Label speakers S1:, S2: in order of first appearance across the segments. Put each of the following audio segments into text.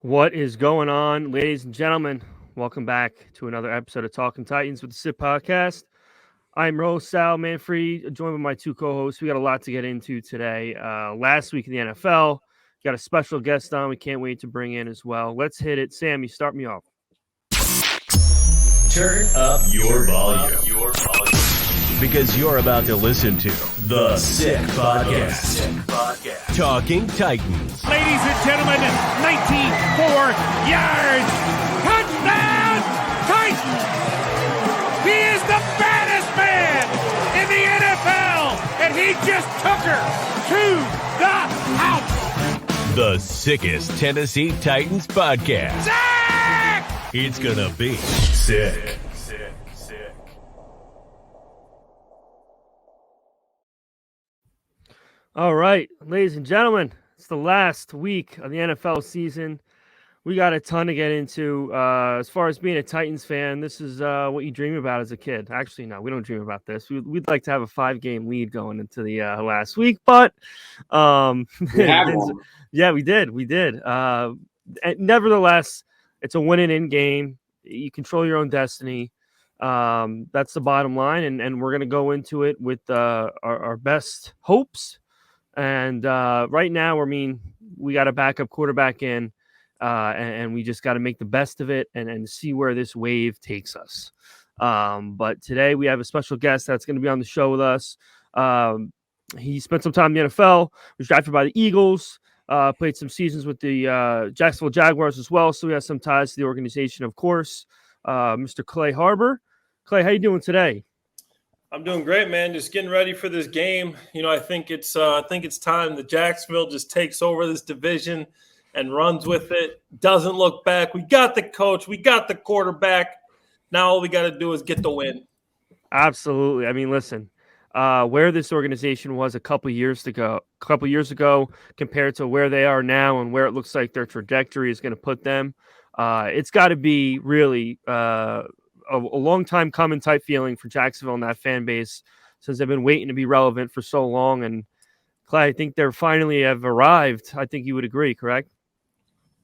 S1: What is going on, ladies and gentlemen? Welcome back to another episode of Talking Titans with the SIP Podcast. I'm Rose Sal Manfred, joined with my two co-hosts. We got a lot to get into today. Last week in the NFL, got a special guest on. We can't wait to bring in as well. Let's hit it. Sammy, start me off.
S2: Turn up your volume. Because you're about to listen to The Sick Podcast. Talking Titans.
S3: Ladies and gentlemen, 94 yards. Touchdown, Titans. He is the baddest man in the NFL, and he just took her to the house.
S2: The sickest Tennessee Titans podcast.
S3: Sick!
S2: It's gonna be sick.
S1: All right, ladies and gentlemen, it's the last week of the NFL season. We got a ton to get into. As far as being a Titans fan, this is what you dream about as a kid. Actually, no, we don't dream about this. We'd like to have a 5-game lead going into the last week, but
S4: We had one.
S1: yeah, we did. Nevertheless, it's a win-and-in game. You control your own destiny. That's the bottom line, and we're going to go into it with our best hopes. And right now, I mean, we got a backup quarterback in, and we just got to make the best of it and see where this wave takes us. But today we have a special guest that's going to be on the show with us. He spent some time in the NFL, was drafted by the Eagles, played some seasons with the Jacksonville Jaguars as well, so he has some ties to the organization, of course. Mr. Clay Harbor. Clay, how you doing today?
S5: I'm doing great, man. Just getting ready for this game. You know, I think it's time that Jacksonville just takes over this division and runs with it. Doesn't look back. We got the coach. We got the quarterback. Now all we got to do is get the win.
S1: Absolutely. I mean, listen, where this organization was a couple years ago compared to where they are now and where it looks like their trajectory is going to put them, it's got to be really a long time coming type feeling for Jacksonville and that fan base, since they've been waiting to be relevant for so long. And Clay, I think they're finally have arrived. I think you would agree, correct?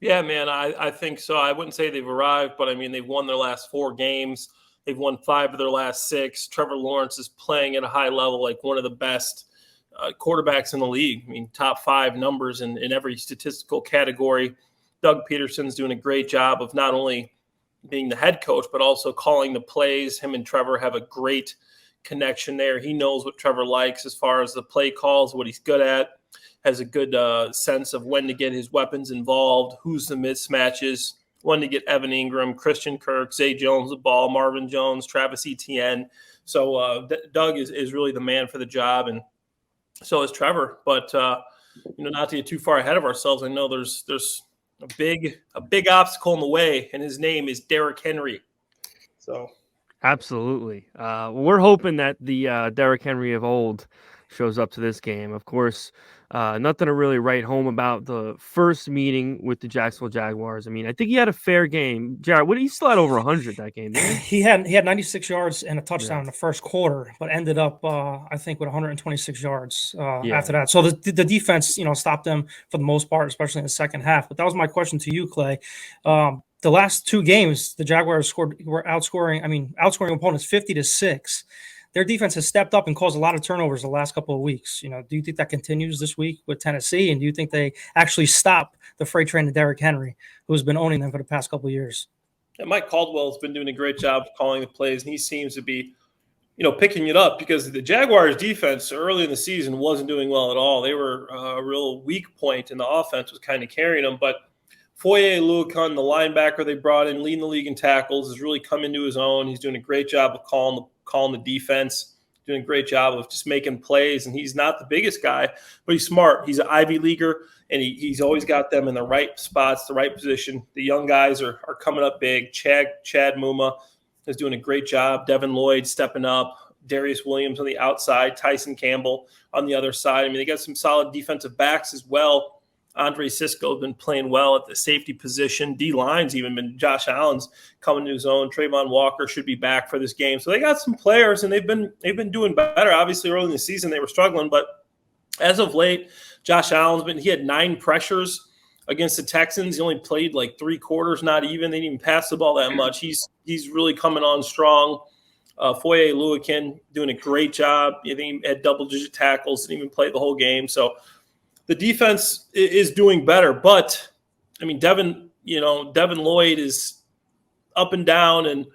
S5: Yeah, man, I think so. I wouldn't say they've arrived, but I mean, they've won their last 4 games. They've won 5 of their last 6. Trevor Lawrence is playing at a high level, like one of the best quarterbacks in the league. I mean, top 5 numbers in every statistical category. Doug Peterson's doing a great job of not only being the head coach, but also calling the plays. Him and Trevor have a great connection there. He knows what Trevor likes as far as the play calls, what he's good at, has a good sense of when to get his weapons involved, who's the mismatches, when to get Evan Ingram, Christian Kirk, Zay Jones the ball, Marvin Jones, Travis Etienne. So Doug is really the man for the job, and so is Trevor. But not to get too far ahead of ourselves, I know there's a big obstacle in the way, and his name is Derrick Henry. So,
S1: absolutely. We're hoping that the Derrick Henry of old shows up to this game. Of course, nothing to really write home about the first meeting with the Jacksonville Jaguars. I mean, I think he had a fair game. Jared, what did he still had over 100 that game? Didn't he?
S4: He had 96 yards and a touchdown in the first quarter, but ended up I think with 126 yards after that. So the defense, stopped them for the most part, especially in the second half. But that was my question to you, Clay. The last 2 games, the Jaguars were outscoring opponents 50-6. Their defense has stepped up and caused a lot of turnovers the last couple of weeks. Do you think that continues this week with Tennessee? And do you think they actually stop the freight train of Derrick Henry, who has been owning them for the past couple of years?
S5: And Mike Caldwell has been doing a great job of calling the plays, and he seems to be, picking it up, because the Jaguars defense early in the season wasn't doing well at all. They were a real weak point, and the offense was kind of carrying them. But Foye Oluokun, the linebacker they brought in, leading the league in tackles, has really come into his own. He's doing a great job of calling the defense, doing a great job of just making plays. And he's not the biggest guy, but he's smart. He's an Ivy Leaguer, and he's always got them in the right spots, the right position. The young guys are coming up big. Chad Muma is doing a great job. Devin Lloyd stepping up. Darius Williams on the outside. Tyson Campbell on the other side. I mean, they got some solid defensive backs as well. Andre Sisco has been playing well at the safety position. D-line's even been – Josh Allen's coming to his own. Trayvon Walker should be back for this game. So they got some players, and they've been doing better. Obviously, early in the season they were struggling, but as of late, Josh Allen's he had 9 pressures against the Texans. He only played like 3 quarters, not even. They didn't even pass the ball that much. He's really coming on strong. Foye Oluokun doing a great job. I think he had double-digit tackles, didn't even play the whole game. So the defense is doing better. But, I mean, Devin Lloyd is up and down. And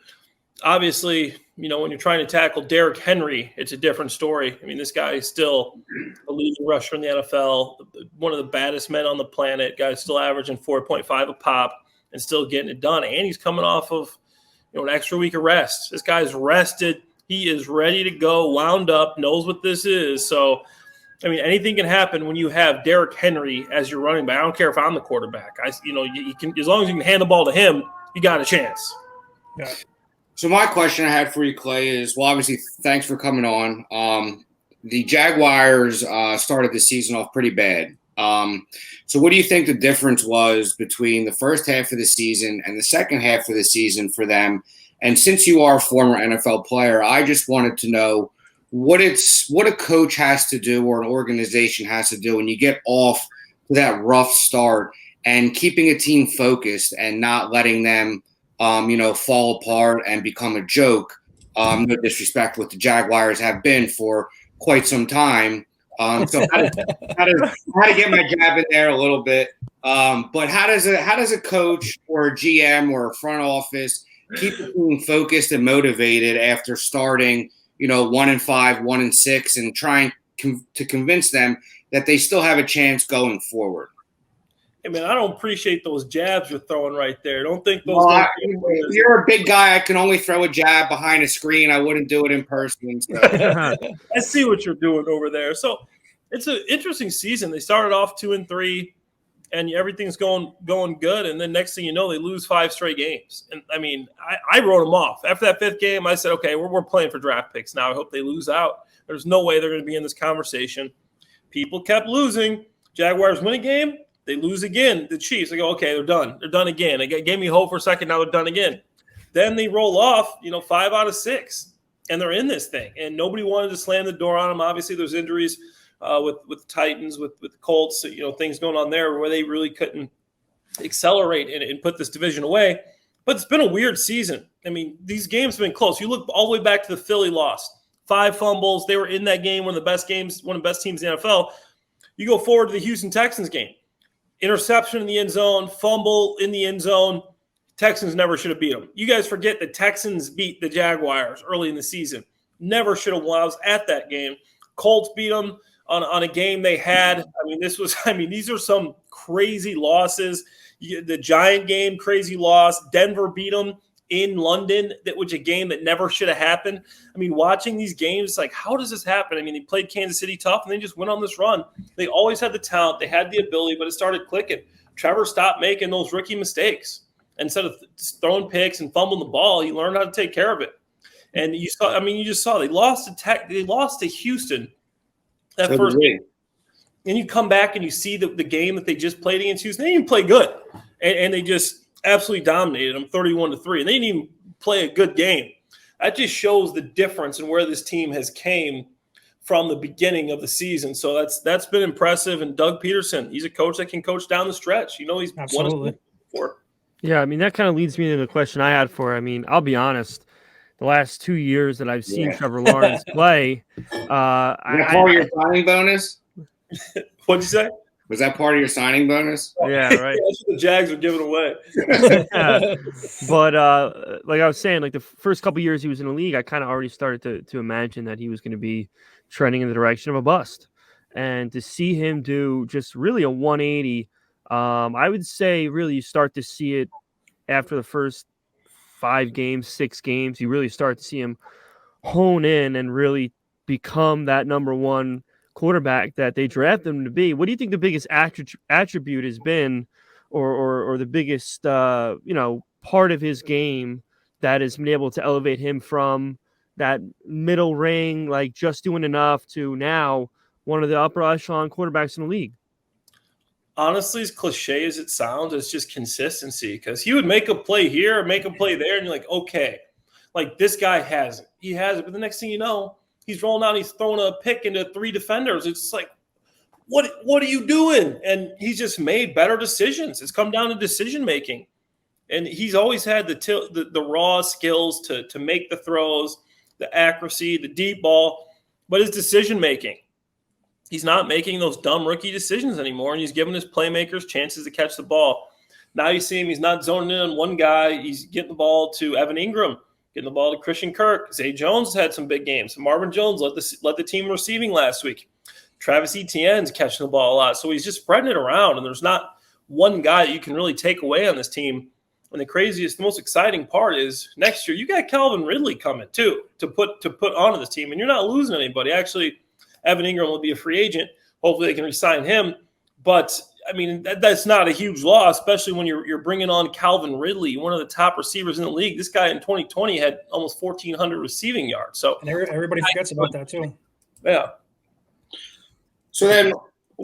S5: obviously, when you're trying to tackle Derrick Henry, it's a different story. I mean, this guy is still a leading rusher in the NFL, one of the baddest men on the planet. Guy's still averaging 4.5 a pop and still getting it done. And he's coming off of an extra week of rest. This guy's rested. He is ready to go, wound up, knows what this is. So, I mean, anything can happen when you have Derrick Henry as your running back. I don't care if I'm the quarterback. You can, as long as you can hand the ball to him, you got a chance.
S6: Yeah. So my question I had for you, Clay, is, well, obviously, thanks for coming on. The Jaguars started the season off pretty bad. So what do you think the difference was between the first half of the season and the second half of the season for them? And since you are a former NFL player, I just wanted to know what a coach has to do or an organization has to do when you get off to that rough start and keeping a team focused and not letting them fall apart and become a joke. No disrespect, what the Jaguars have been for quite some time. So how to get my jab in there a little bit. But how does a coach or a GM or a front office keep the team focused and motivated after starting, 1-5, 1-6, and trying to convince them that they still have a chance going forward?
S5: Hey, man, I don't appreciate those jabs you're throwing right there. Don't think those.
S6: Well, you're a big guy. I can only throw a jab behind a screen. I wouldn't do it in person. So.
S5: I see what you're doing over there. So it's an interesting season. They started off 2-3, and everything's going good. And then next thing you know, they lose 5 straight games. And I mean, I wrote them off after that 5th game. I said, okay, we're playing for draft picks now. I hope they lose out. There's no way they're going to be in this conversation. People kept losing. Jaguars win a game. They lose again. The Chiefs, they go, okay, they're done. They're done again. They gave me hope for a second. Now they're done again. Then they roll off, 5 out of 6, and they're in this thing. And nobody wanted to slam the door on them. Obviously, there's injuries with the Titans, with the Colts, things going on there where they really couldn't accelerate and put this division away. But it's been a weird season. I mean, these games have been close. You look all the way back to the Philly loss. 5 fumbles. They were in that game, one of the best teams in the NFL. You go forward to the Houston Texans game. Interception in the end zone, fumble in the end zone. Texans never should have beat them. You guys forget the Texans beat the Jaguars early in the season. Never should have won. I was at that game. Colts beat them on a game they had. These are some crazy losses. The Giant game, crazy loss. Denver beat them in London, which a game that never should have happened. I mean, watching these games, like, how does this happen? I mean, they played Kansas City tough, and they just went on this run. They always had the talent. They had the ability, but it started clicking. Trevor stopped making those rookie mistakes. Instead of throwing picks and fumbling the ball, he learned how to take care of it. And you just saw they lost to Houston that first game. And you come back and you see the game that they just played against Houston. They didn't even play good. And they just absolutely dominated them 31-3. And they didn't even play a good game. That just shows the difference in where this team has came from the beginning of the season. So that's been impressive. And Doug Peterson, he's a coach that can coach down the stretch. He's
S4: Absolutely.
S5: won his before.
S1: Yeah, I mean, that kind of leads me to the question I had for. I mean, I'll be honest. The last 2 years that I've seen Trevor Lawrence play,
S6: part of your signing bonus?
S5: What'd you say?
S6: Was that part of your signing bonus?
S1: Yeah, right.
S5: That's what the Jags are giving away.
S1: But like I was saying, like the first couple years he was in the league, I kind of already started to imagine that he was going to be trending in the direction of a bust. And to see him do just really a 180, I would say really you start to see it after the first 5 games, 6 games. You really start to see him hone in and really become that number 1 quarterback that they draft him to be. What do you think the biggest attribute has been, or the biggest part of his game that has been able to elevate him from that middle ring, like just doing enough, to now one of the upper echelon quarterbacks in the league?
S5: Honestly, as cliche as it sounds, it's just consistency, because he would make a play here, make a play there, and you're like, okay, like this guy has it. He has it. But the next thing you know, he's rolling out, he's throwing a pick into 3 defenders. It's like, what are you doing? And he's just made better decisions. It's come down to decision making. And he's always had the raw skills to make the throws, the accuracy, the deep ball, but his decision making. He's not making those dumb rookie decisions anymore, and he's giving his playmakers chances to catch the ball. Now you see him, he's not zoning in on one guy. He's getting the ball to Evan Ingram, getting the ball to Christian Kirk. Zay Jones had some big games. Marvin Jones led the team receiving last week. Travis Etienne's catching the ball a lot. So he's just spreading it around, and there's not one guy that you can really take away on this team. And the most exciting part is next year you got Calvin Ridley coming too to put onto this team, and you're not losing anybody. Actually, Evan Ingram will be a free agent. Hopefully they can re-sign him. But, I mean, that's not a huge loss, especially when you're bringing on Calvin Ridley, one of the top receivers in the league. This guy in 2020 had almost 1,400 receiving yards. So
S4: and everybody forgets about that too.
S5: Yeah.
S6: So then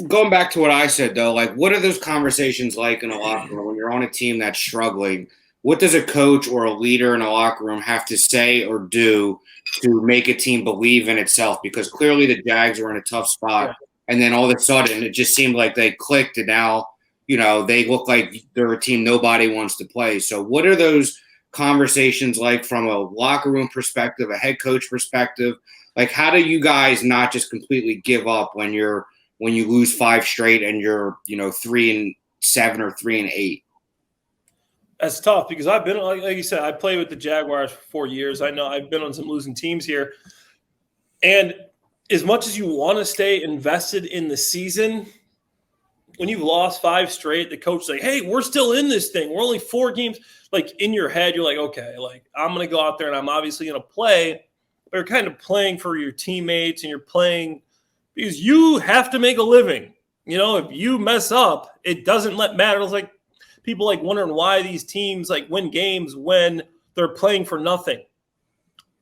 S6: going back to what I said, though, like what are those conversations like in a locker room when you're on a team that's struggling? What does a coach or a leader in a locker room have to say or do to make a team believe in itself? Because clearly the Jags are in a tough spot. And then all of a sudden it just seemed like they clicked, and now, they look like they're a team nobody wants to play. So what are those conversations like from a locker room perspective, a head coach perspective? Like, how do you guys not just completely give up when you lose 5 straight and you're, 3-7 or 3-8?
S5: That's tough because I've been, like you said, I played with the Jaguars for 4 years. I know I've been on some losing teams here. And as much as you want to stay invested in the season, when you've lost 5 straight, the coach's like, hey, we're still in this thing. We're only 4 games. Like, in your head, you're like, okay, like, I'm going to go out there and I'm obviously going to play. But you're kind of playing for your teammates, and you're playing because you have to make a living. If you mess up, it doesn't matter. It's like people wondering why these teams win games when they're playing for nothing.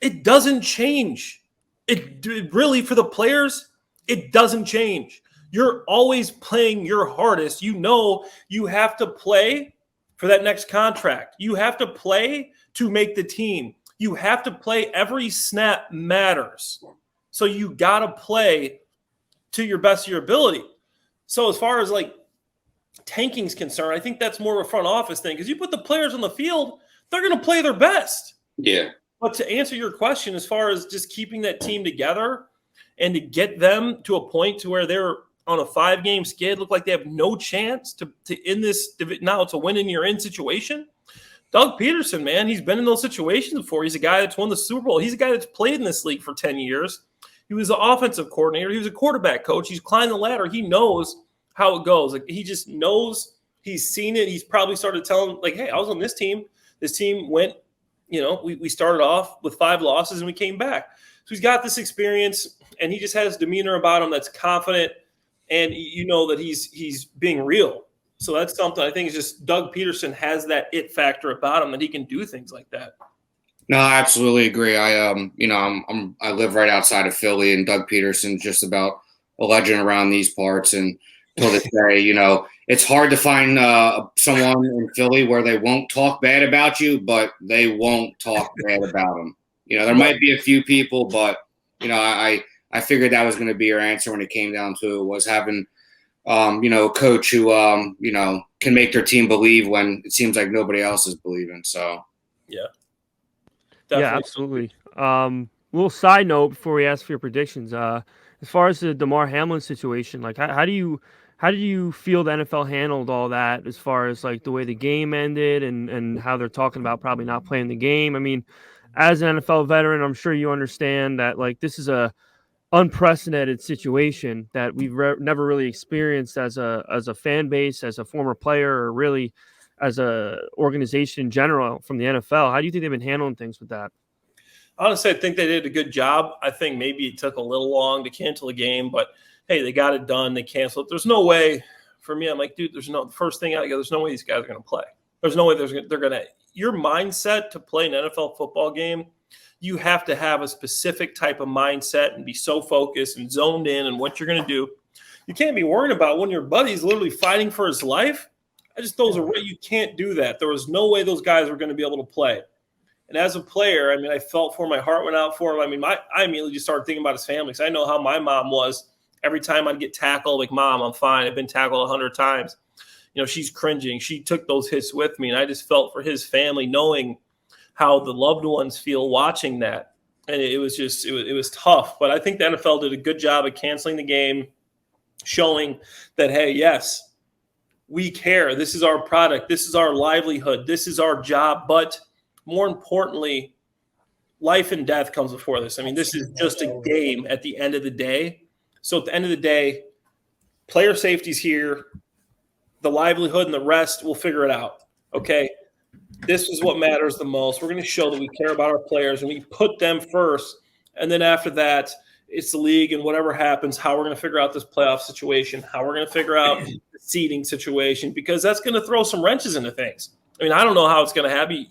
S5: It doesn't change. It really, for the players, it doesn't change. You're always playing your hardest. You have to play for that next contract. You have to play to make the team. You have to play. Every snap matters. So you got to play to your best of your ability. So as far as tanking's concerned, I think that's more of a front office thing, because you put the players on the field, they're going to play their best.
S6: Yeah.
S5: But to answer your question, as far as just keeping that team together and to get them to a point to where they're on a 5-game skid, look like they have no chance to end this. Now it's a win in your in situation. Doug Peterson, man, he's been in those situations before. He's a guy that's won the Super Bowl. He's a guy that's played in this league for 10 years. He was the offensive coordinator. He was a quarterback coach. He's climbed the ladder. He knows how it goes. He just knows. He's seen it. He's probably started telling, hey, I was on this team. This team went, we started off with 5 losses and we came back. So he's got this experience, and he just has demeanor about him that's confident, and that he's being real. So that's something I think is just Doug Peterson has that it factor about him that he can do things like that.
S6: No, I absolutely agree. I live right outside of Philly, and Doug Peterson's just about a legend around these parts. And till this day, it's hard to find someone in Philly where they won't talk bad about you, but they won't talk bad about them. There might be a few people, but I figured that was going to be your answer when it came down to it, was having a coach who can make their team believe when it seems like nobody else is believing. So
S5: yeah.
S1: Definitely. Yeah, absolutely. Little side note before we ask for your predictions. As far as the DeMar Hamlin situation, how do you feel the NFL handled all that, as far as the way the game ended and how they're talking about probably not playing the game? I mean, as an NFL veteran, I'm sure you understand that this is a unprecedented situation that we've never really experienced as a fan base, as a former player, or really as a organization in general from the NFL. How do you think they've been handling things with that?
S5: Honestly, I think they did a good job. I think maybe it took a little long to cancel the game, but hey, they got it done. They canceled it. There's no way for me. I'm like, dude, there's no way these guys are going to play. There's no way they're going to. Your mindset to play an NFL football game, you have to have a specific type of mindset and be so focused and zoned in on what you're going to do. You can't be worried about when your buddy's literally fighting for his life. You can't do that. There was no way those guys were going to be able to play. And as a player, I felt for him. My heart went out for him. I immediately just started thinking about his family, because I know how my mom was every time I'd get tackled, like, Mom, I'm fine. I've been tackled 100 times. She's cringing. She took those hits with me, and I just felt for his family, knowing how the loved ones feel watching that. And it was tough. But I think the NFL did a good job of canceling the game, showing that, hey, yes, we care. This is our product. This is our livelihood. This is our job. But more importantly, life and death comes before this. I mean, this is just a game at the end of the day. So at the end of the day, player safety's here. The livelihood and the rest, we'll figure it out. Okay? This is what matters the most. We're going to show that we care about our players, and we put them first. And then after that, it's the league and whatever happens, how we're going to figure out this playoff situation, how we're going to figure out the seeding situation, because that's going to throw some wrenches into things. I mean, I don't know how it's going to happen.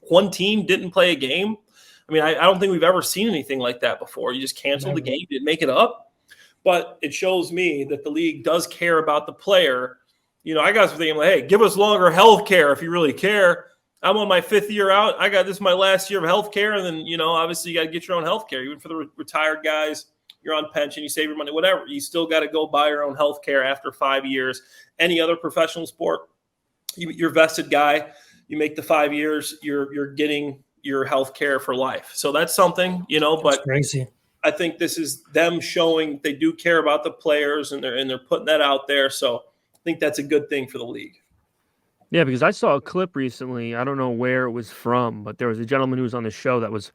S5: One team didn't play a game. I mean, I don't think we've ever seen anything like that before. You just canceled the game, didn't make it up. But it shows me that the league does care about the player. I got some thinking, hey, give us longer health care if you really care. I'm on my 5th year out. This is my last year of health care. And then, obviously you got to get your own health care. Even for the retired guys, you're on pension, you save your money, whatever. You still got to go buy your own health care after 5 years. Any other professional sport, you're a vested guy. You make the 5 years, you're getting your health care for life. So that's something, but
S4: that's crazy.
S5: I think this is them showing they do care about the players, and they're putting that out there. So I think that's a good thing for the league.
S1: Yeah, because I saw a clip recently. I don't know where it was from, but there was a gentleman who was on the show that was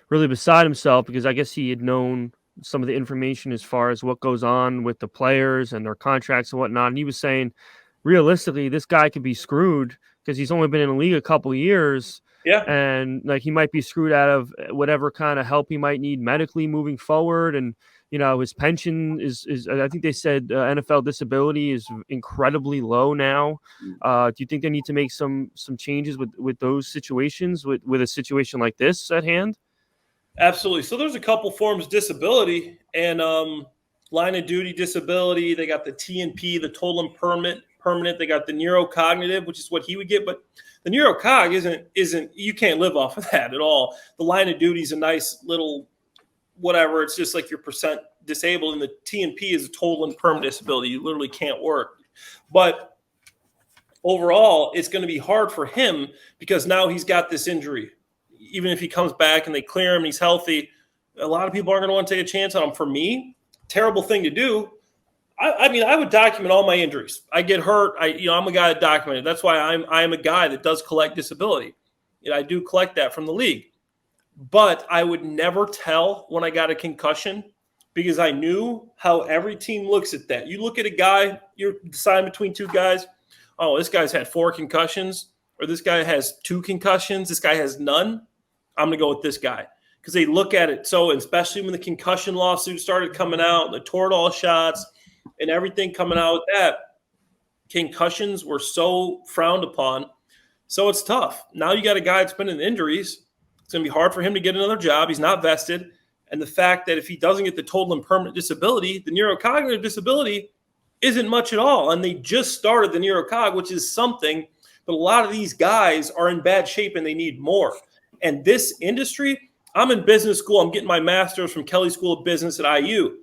S1: really beside himself because I guess he had known some of the information as far as what goes on with the players and their contracts and whatnot. And he was saying, realistically, this guy could be screwed because he's only been in the league a couple of years.
S5: Yeah.
S1: And he might be screwed out of whatever kind of help he might need medically moving forward. And, his pension is I think they said NFL disability is incredibly low now. Do you think they need to make some changes with those situations, with a situation like this at hand?
S5: Absolutely. So there's a couple forms of disability, and line of duty disability. They got the TNP, the total and permanent. They got the neurocognitive, which is what he would get. But the neurocog isn't you can't live off of that at all. The line of duty is a nice little whatever. It's just like your percent disabled, and the TNP is a total and permanent disability. You literally can't work. But overall, it's going to be hard for him because now he's got this injury. Even if he comes back and they clear him and he's healthy, a lot of people aren't going to want to take a chance on him. For me, terrible thing to do. I mean, I would document all my injuries. I get hurt. I'm a guy that documented. That's why I'm a guy that does collect disability. I do collect that from the league. But I would never tell when I got a concussion because I knew how every team looks at that. You look at a guy, you're deciding between two guys. Oh, this guy's had 4 concussions, or this guy has 2 concussions. This guy has none. I'm going to go with this guy because they look at it. So, especially when the concussion lawsuit started coming out, the Toradol shots and everything coming out with that, concussions were so frowned upon. So it's tough. Now you got a guy that's been in injuries. It's going to be hard for him to get another job. He's not vested. And the fact that if he doesn't get the total and permanent disability, the neurocognitive disability isn't much at all. And they just started the neurocog, which is something, but a lot of these guys are in bad shape and they need more. And this industry, I'm in business school. I'm getting my master's from Kelley School of Business at IU.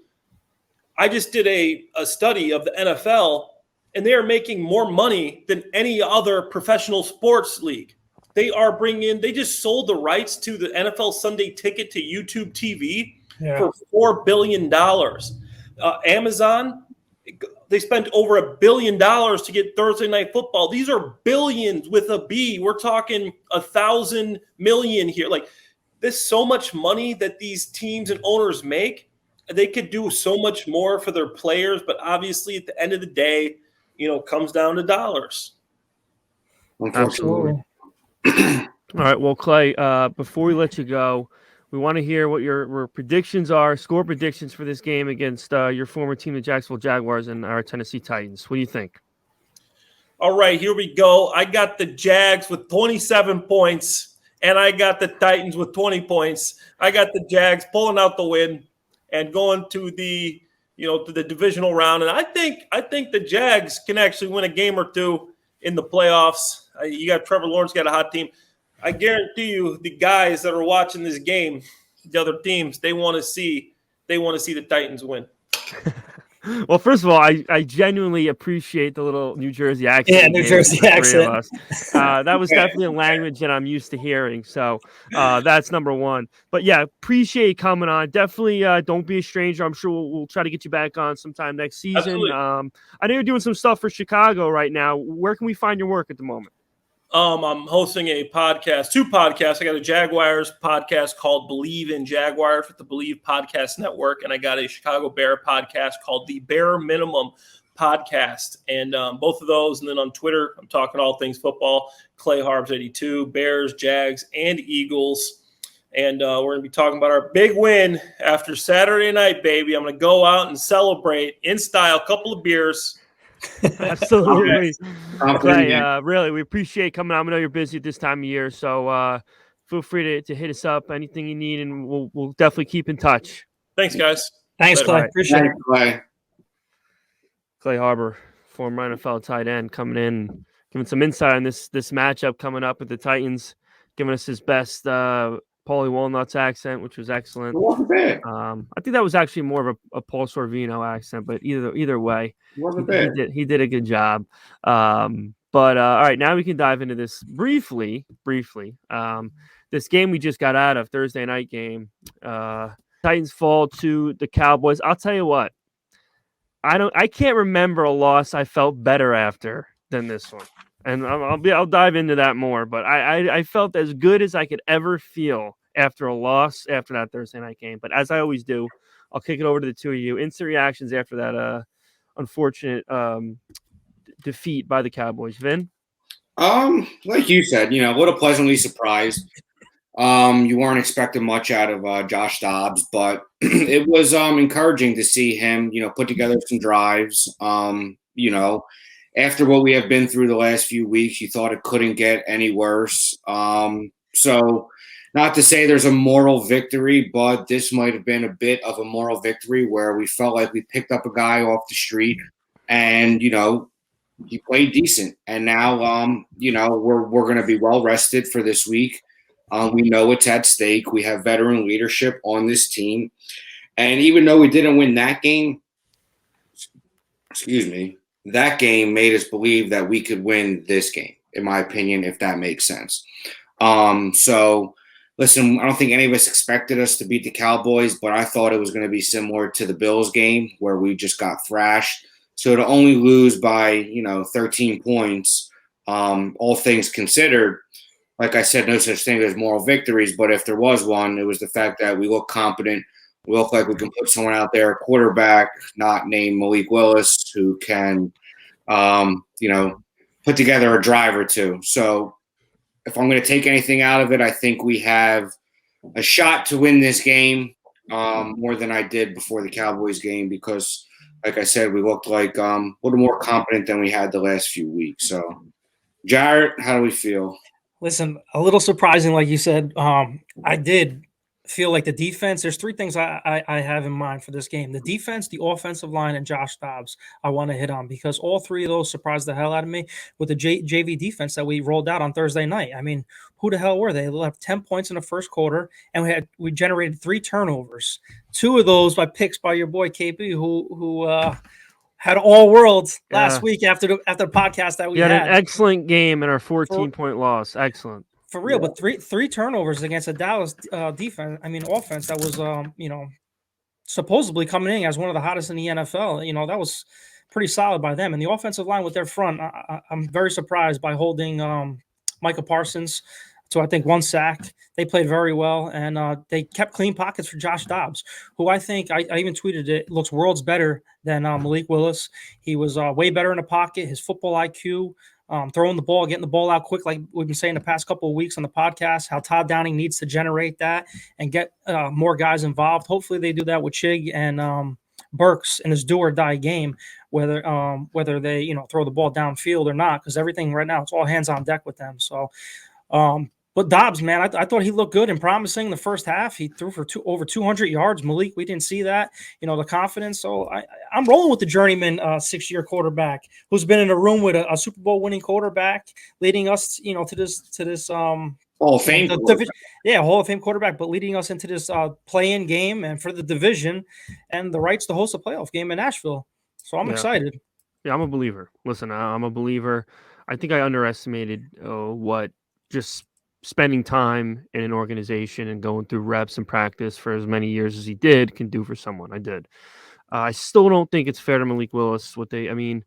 S5: I just did a study of the NFL, and they are making more money than any other professional sports league. They are they just sold the rights to the NFL Sunday Ticket to YouTube TV for $4 billion. Amazon, they spent over $1 billion to get Thursday Night Football. These are billions with a B. We're talking 1,000 million here. There's so much money that these teams and owners make. They could do so much more for their players, but obviously at the end of the day, it comes down to dollars.
S1: Absolutely. All right. Well, Clay, before we let you go, we want to hear what your predictions are, score predictions for this game against your former team, the Jacksonville Jaguars, and our Tennessee Titans. What do you think?
S5: All right, here we go. I got the Jags with 27 points, and I got the Titans with 20 points. I got the Jags pulling out the win and going to the divisional round. And I think the Jags can actually win a game or two in the playoffs. You got Trevor Lawrence, got a hot team. I guarantee you the guys that are watching this game, the other teams, they want to see the Titans win.
S1: Well, first of all, I genuinely appreciate the little New Jersey accent.
S4: Yeah,
S1: you
S4: New
S1: gave
S4: Jersey
S1: the three of
S4: accent.
S1: us. That was definitely a language that I'm used to hearing. So that's number one. But yeah, appreciate you coming on. Definitely don't be a stranger. I'm sure we'll try to get you back on sometime next season.
S5: Absolutely.
S1: I know you're doing some stuff for Chicago right now. Where can we find your work at the moment?
S5: I'm hosting a podcast, 2 podcasts. I got a Jaguars podcast called Believe in Jaguars with the Believe Podcast Network, and I got a Chicago Bear podcast called the Bare Minimum Podcast. And both of those, and then on Twitter, I'm talking all things football. Clay Harbs 82, Bears, Jags, and Eagles. And we're going to be talking about our big win after Saturday night, baby. I'm going to go out and celebrate in style, a couple of beers.
S1: Absolutely.
S6: Okay.
S1: Really, we appreciate coming on. I know you're busy at this time of year, so feel free to hit us up, anything you need, and we'll definitely keep in touch.
S5: Thanks, guys.
S4: Thanks,
S5: Later.
S4: Clay.
S1: Right.
S4: Appreciate it.
S6: Thanks, Clay.
S1: Clay Harbor, former NFL tight end, coming in, giving some insight on this matchup coming up with the Titans, giving us his best Paulie Walnuts accent, which was excellent.
S6: It wasn't bad.
S1: I think that was actually more of a Paul Sorvino accent, but either way,
S6: It wasn't bad.
S1: he did a good job. But all right, now we can dive into this briefly. This game we just got out of, Thursday night game. Titans fall to the Cowboys. I'll tell you what, I can't remember a loss I felt better after than this one, and I'll dive into that more. But I felt as good as I could ever feel after a loss after that Thursday night game. But as I always do, I'll kick it over to the two of you. Instant reactions after that unfortunate defeat by the Cowboys. Vin?
S6: Like you said, what a pleasantly surprised. You weren't expecting much out of Josh Dobbs, but it was encouraging to see him, put together some drives. After what we have been through the last few weeks, you thought it couldn't get any worse. So not to say there's a moral victory, but this might have been a bit of a moral victory where we felt like we picked up a guy off the street and, he played decent. And now, we're going to be well rested for this week. We know what's at stake. We have veteran leadership on this team. And even though we didn't win that game, that game made us believe that we could win this game, in my opinion, if that makes sense. So, listen, I don't think any of us expected us to beat the Cowboys, but I thought it was going to be similar to the Bills game where we just got thrashed. So to only lose by, 13 points, all things considered, like I said, no such thing as moral victories, but if there was one, it was the fact that we look competent. We look like we can put someone out there, a quarterback, not named Malik Willis, who can, put together a drive or two. So if I'm going to take anything out of it, I think we have a shot to win this game more than I did before the Cowboys game because, like I said, we looked like a little more competent than we had the last few weeks. So, Jarrett, how do we feel?
S4: Listen, a little surprising, like you said. I did feel like the defense. There's 3 things I have in mind for this game: the defense, the offensive line, and Josh Dobbs. I want to hit on because all 3 of those surprised the hell out of me with the JV defense that we rolled out on Thursday night. I mean, who the hell were they? They left 10 points in the first quarter, and we generated 3 turnovers. 2 of those by picks by your boy KP, who had all world last week after the podcast that we had.
S1: An excellent game in our 14-point loss. Excellent.
S4: For real, but three turnovers against a Dallas offense that was supposedly coming in as one of the hottest in the NFL. That was pretty solid by them. And the offensive line with their front, I'm very surprised by holding Micah Parsons to, I think, 1 sack. They played very well, and they kept clean pockets for Josh Dobbs, who I think, I even tweeted it, looks worlds better than Malik Willis. He was way better in the pocket. His football IQ, throwing the ball, getting the ball out quick, like we've been saying the past couple of weeks on the podcast, how Todd Downing needs to generate that and get more guys involved. Hopefully they do that with Chig and Burks in this do or die game, whether they throw the ball downfield or not, because everything right now, it's all hands on deck with them. So but Dobbs, man, I thought he looked good and promising in the first half. He threw for over 200 yards. Malik, we didn't see that, the confidence. So I'm rolling with the journeyman 6-year quarterback who's been in a room with a Super Bowl winning quarterback, leading us, to this
S6: Hall of Fame.
S4: Hall of Fame quarterback, but leading us into this play-in game and for the division and the rights to host a playoff game in Nashville. So I'm excited.
S1: Yeah, I'm a believer. Listen, I'm a believer. I think I underestimated what just spending time in an organization and going through reps and practice for as many years as he did can do for someone. I did. I still don't think it's fair to Malik Willis. I mean,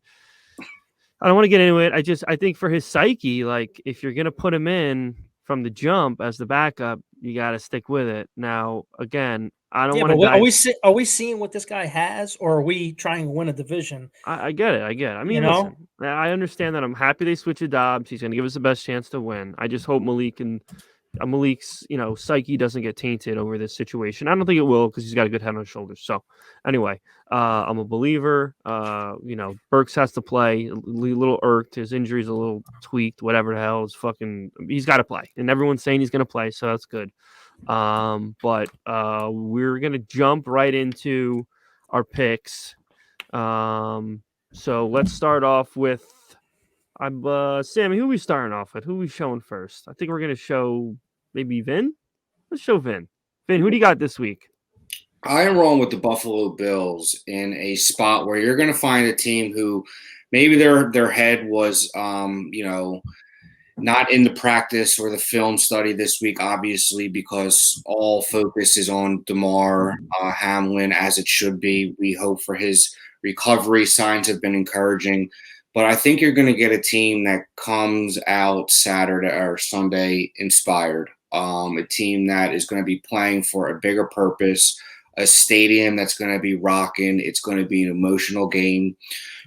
S1: I don't want to get into it. I think for his psyche, like if you're going to put him in from the jump as the backup, you got to stick with it. Now, again, I don't want to.
S4: Are we seeing what this guy has, or are we trying to win a division?
S1: I get it. I mean, listen, I understand that. I'm happy they switched to Dobbs. He's going to give us the best chance to win. I just hope Malik's psyche doesn't get tainted over this situation. I don't think it will because he's got a good head on his shoulders. So anyway, I'm a believer. Burks has to play. A little irked. His injury's a little tweaked. Whatever the hell is he's got to play. And everyone's saying he's going to play, so that's good. But we're going to jump right into our picks. So let's start off with Sammy, who are we starting off with? Who are we showing first? I think we're going to show maybe Vin. Let's show Vin. Vin, who do you got this week?
S6: I am rolling with the Buffalo Bills in a spot where you're going to find a team who maybe their head was, not in the practice or the film study this week, obviously, because all focus is on Damar Hamlin, as it should be. We hope for his recovery. Signs have been encouraging. But I think you're going to get a team that comes out Saturday or Sunday inspired, a team that is going to be playing for a bigger purpose, a stadium that's going to be rocking. It's going to be an emotional game.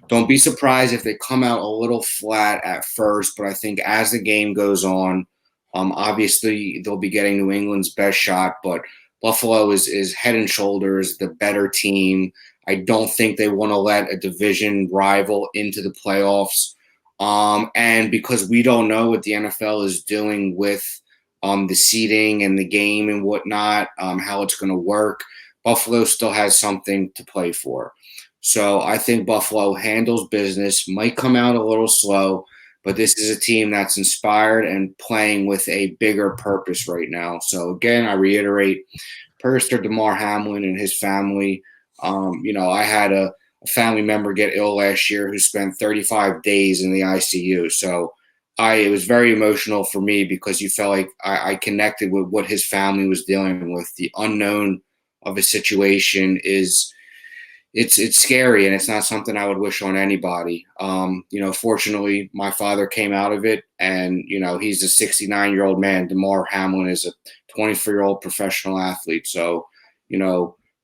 S6: Don't be surprised if they come out a little flat at first, but I think as the game goes on, obviously they'll be getting New England's best shot, but Buffalo is head and shoulders the better team. I don't think they want to let a division rival into the playoffs. And because we don't know what the NFL is doing with the seeding and the game and whatnot, how it's going to work, Buffalo still has something to play for. So I think Buffalo handles business, might come out a little slow, but this is a team that's inspired and playing with a bigger purpose right now. So again, I reiterate, prayers to Damar Hamlin and his family. I had a family member get ill last year who spent 35 days in the ICU. So it was very emotional for me because you felt like I connected with what his family was dealing with. The unknown of a situation it's scary, and it's not something I would wish on anybody. Fortunately, my father came out of it, and, he's a 69-year-old man. Damar Hamlin is a 24-year-old professional athlete. So,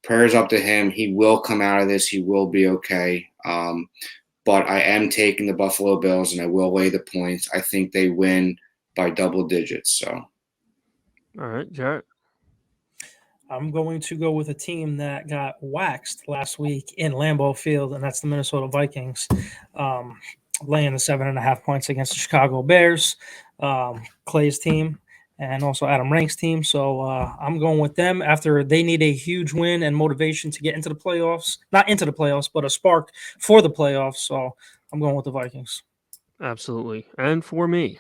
S6: prayers up to him. He will come out of this. He will be okay. But I am taking the Buffalo Bills, and I will lay the points. I think they win by double digits. So,
S1: all right, Jarrett.
S4: I'm going to go with a team that got waxed last week in Lambeau Field, and that's the Minnesota Vikings, laying the 7.5 points against the Chicago Bears, Clay's team, and also Adam Rank's team. So I'm going with them after they need a huge win and motivation to get into the playoffs. Not into the playoffs, but a spark for the playoffs. So I'm going with the Vikings.
S1: Absolutely. And for me,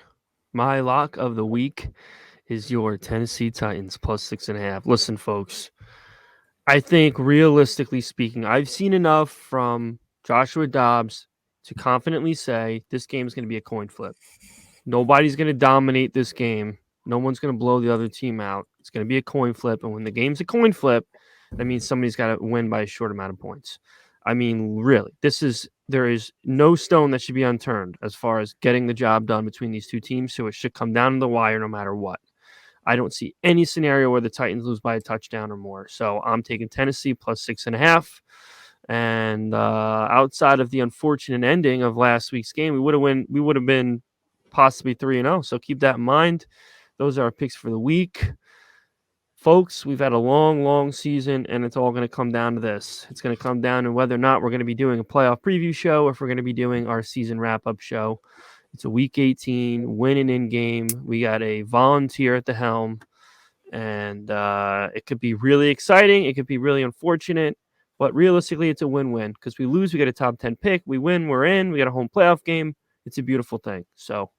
S1: my lock of the week is your Tennessee Titans plus 6.5. Listen, folks, I think realistically speaking, I've seen enough from Joshua Dobbs to confidently say this game is going to be a coin flip. Nobody's going to dominate this game. No one's going to blow the other team out. It's going to be a coin flip. And when the game's a coin flip, that means somebody's got to win by a short amount of points. I mean, really, there is no stone that should be unturned as far as getting the job done between these two teams. So it should come down to the wire no matter what. I don't see any scenario where the Titans lose by a touchdown or more. So I'm taking Tennessee plus 6.5. And outside of the unfortunate ending of last week's game, we would have been possibly 3-0. So keep that in mind. Those are our picks for the week. Folks, we've had a long, long season, and it's all going to come down to this. It's going to come down to whether or not we're going to be doing a playoff preview show or if we're going to be doing our season wrap-up show. It's a Week 18 winning in game. We got a volunteer at the helm, and it could be really exciting. It could be really unfortunate, but realistically, it's a win-win because we lose, we get a top 10 pick. We win, we're in. We got a home playoff game. It's a beautiful thing. So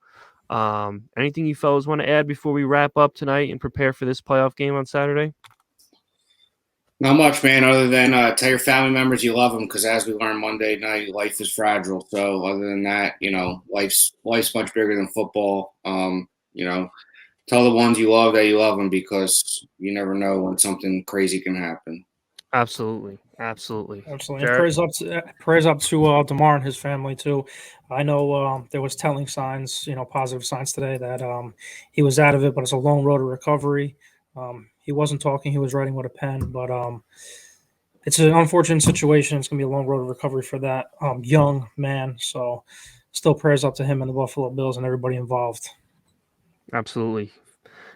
S1: Anything you fellas want to add before we wrap up tonight and prepare for this playoff game on Saturday?
S6: Not much, man, other than tell your family members you love them, because as we learned Monday night, life is fragile. So other than that, life's much bigger than football. Tell the ones you love that you love them, because you never know when something crazy can happen.
S1: Absolutely.
S4: And
S1: Jared?
S4: prayers up to DeMar and his family too. I know there was telling signs, positive signs today that he was out of it, but it's a long road to recovery. He wasn't talking; he was writing with a pen. But it's an unfortunate situation. It's going to be a long road to recovery for that young man. So, still prayers up to him and the Buffalo Bills and everybody involved.
S1: Absolutely.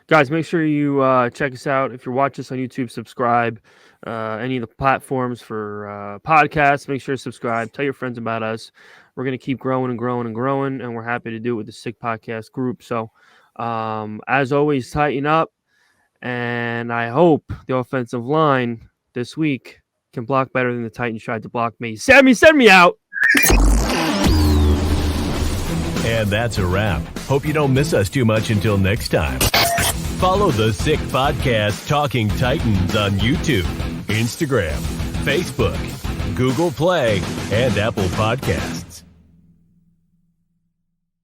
S1: Guys, make sure you check us out. If you're watching us on YouTube, subscribe. Any of the platforms for podcasts, make sure to subscribe. Tell your friends about us. We're going to keep growing, and we're happy to do it with the Sick Podcast group. So, as always, tighten up. And I hope the offensive line this week can block better than the Titans tried to block me. Sammy, send me out.
S2: And that's a wrap. Hope you don't miss us too much until next time. Follow the Sick Podcast Talking Titans on YouTube, Instagram, Facebook, Google Play, and Apple Podcasts.